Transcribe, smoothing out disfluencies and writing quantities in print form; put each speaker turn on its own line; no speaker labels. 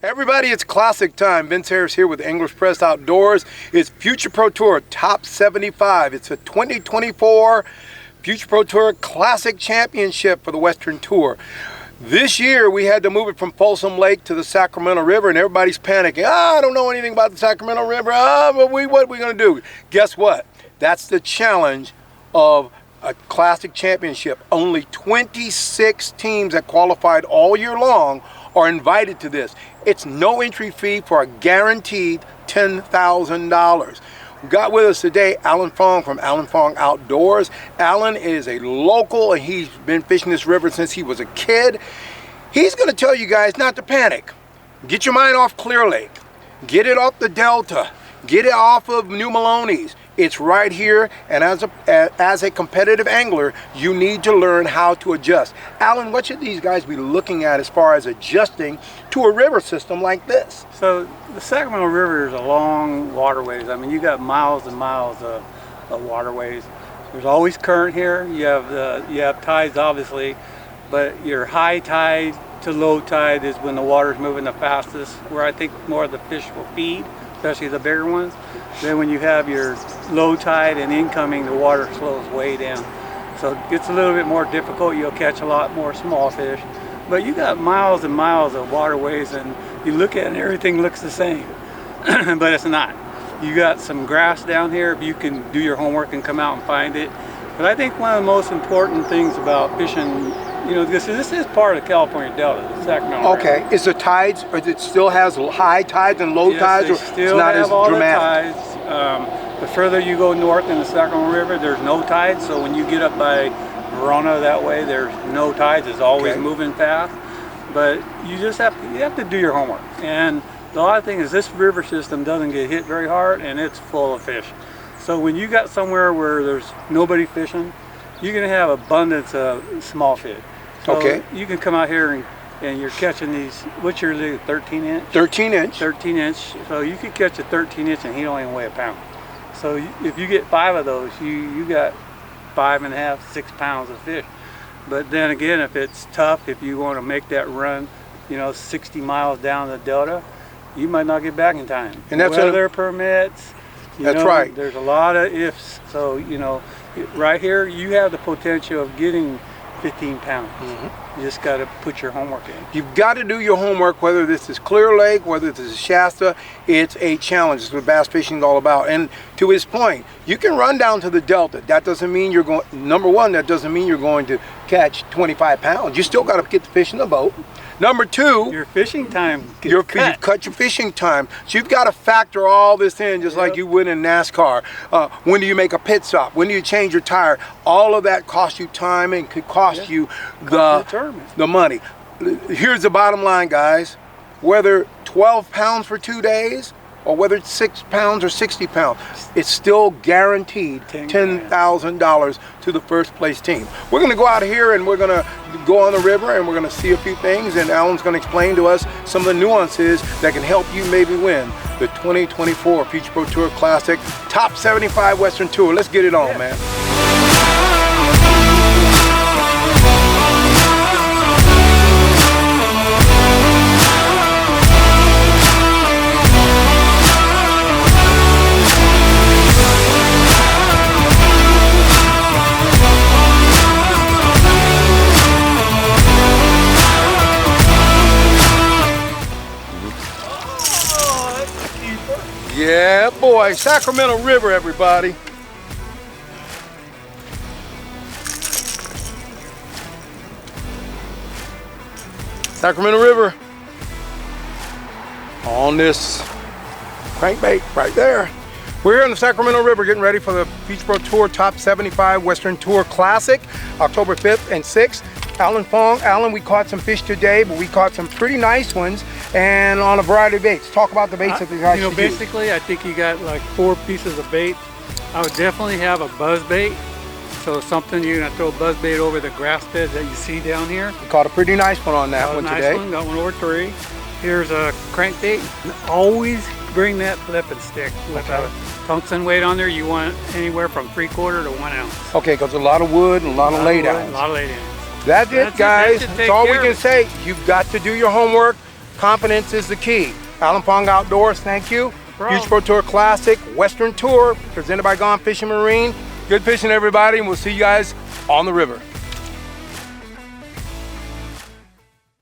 Everybody, it's classic time. Vince Harris here with Anglers Press Outdoors. It's Future Pro Tour Top 75. It's a 2024 Future Pro Tour Classic Championship for the Western Tour. This year, we had to move it from Folsom Lake to the Sacramento River, and everybody's panicking. I don't know anything about the Sacramento River. But what are we going to do? Guess what? That's the challenge of a Classic Championship. Only 26 teams that qualified all year long are invited to this. It's no entry fee for a guaranteed $10,000. We got with us today Alan Fong from Alan Fong Outdoors. Alan is a local and he's been fishing this river since he was a kid. He's going to tell you guys not to panic. Get your mind off Clear Lake. Get it off the Delta. Get it off of New Maloney's. It's right here, and as a competitive angler, you need to learn how to adjust. Alan, what should these guys be looking at as far as adjusting to a river system like this?
So the Sacramento River is a long waterways. I mean, you got miles and miles of waterways. There's always current here. You have tides, obviously, but your high tide to low tide is when the water's moving the fastest, where I think more of the fish will feed, especially the bigger ones. Then when you have your low tide and incoming, the water slows way down. So it gets a little bit more difficult. You'll catch a lot more small fish. But you got miles and miles of waterways, and you look at it and everything looks the same. But it's not. You got some grass down here if you can do your homework and come out and find it. But I think one of the most important things about fishing, this is part of the California Delta, the Sacramento River.
Okay, is the tides, or it still has high tides and low tides, or
it's not
have
as
all
dramatic?
The tides?
The further you go north in the Sacramento River, there's no tides. So when you get up by Verona that way, there's no tides. It's always moving fast. But you just have to do your homework. And the odd thing is this river system doesn't get hit very hard, and it's full of fish. So when you got somewhere where there's nobody fishing, you're going to have abundance of small fish. So you can come out here and you're catching these, what's your lead, 13 inch?
13 inch.
13 inch. So you could catch a 13 inch and he don't even weigh a pound. So if you get 5 of those, you got 5.5, 6 pounds of fish. But then again, if it's tough, if you want to make that run, 60 miles down the Delta, you might not get back in time. And that's weather permits.
That's right.
There's a lot of ifs. So, right here, you have the potential of getting 15 pounds. You just got to put your homework in.
You've got to do your homework, whether this is Clear Lake, whether this is Shasta. It's a challenge. It's what bass fishing is all about. And to his point, you can run down to the Delta. That doesn't mean you're going, number one, that doesn't mean you're going to catch 25 pounds. You still got to get the fish in the boat. Number two,
your fishing time
you cut your fishing time. So you've got to factor all this in, just like you would in NASCAR. When do you make a pit stop? When do you change your tire? All of that costs you time and could cost you the money. Here's the bottom line, guys. Whether 12 pounds for 2 days or whether it's 6 pounds or 60 pounds, it's still guaranteed $10,000 to the first place team. We're going to go out here and we're going to go on the river and we're going to see a few things, and Alan's going to explain to us some of the nuances that can help you maybe win the 2024 Future Pro Tour Classic Top 75 Western Tour. Let's get it on, man. Yeah, boy, Sacramento River, everybody. Sacramento River on this crankbait right there. We're here in the Sacramento River getting ready for the Future Pro Tour Top 75 Western Tour Classic, October 5th and 6th. Alan Fong. Alan, we caught some fish today, but we caught some pretty nice ones and on a variety of baits. Talk about the baits that these guys should
basically, I think you got like 4 pieces of bait. I would definitely have a buzz bait. So something you're gonna throw a buzz bait over the grass beds that you see down here.
We caught a pretty nice one on that one today.
Nice one, got one over 3. Here's a crankbait. Always bring that flipping stick with a tungsten weight on there. You want anywhere from 3/4 to 1 ounce.
Okay, because a lot of wood and a lot of laydowns.
A lot of laydowns.
That's it, guys. That's all we can say. You've got to do your homework. confidence is the key. Alan Fong Outdoors, thank you.
Bro.
Future Pro Tour Classic Western Tour, presented by Gone Fishing Marine. Good fishing, everybody, and we'll see you guys on the river.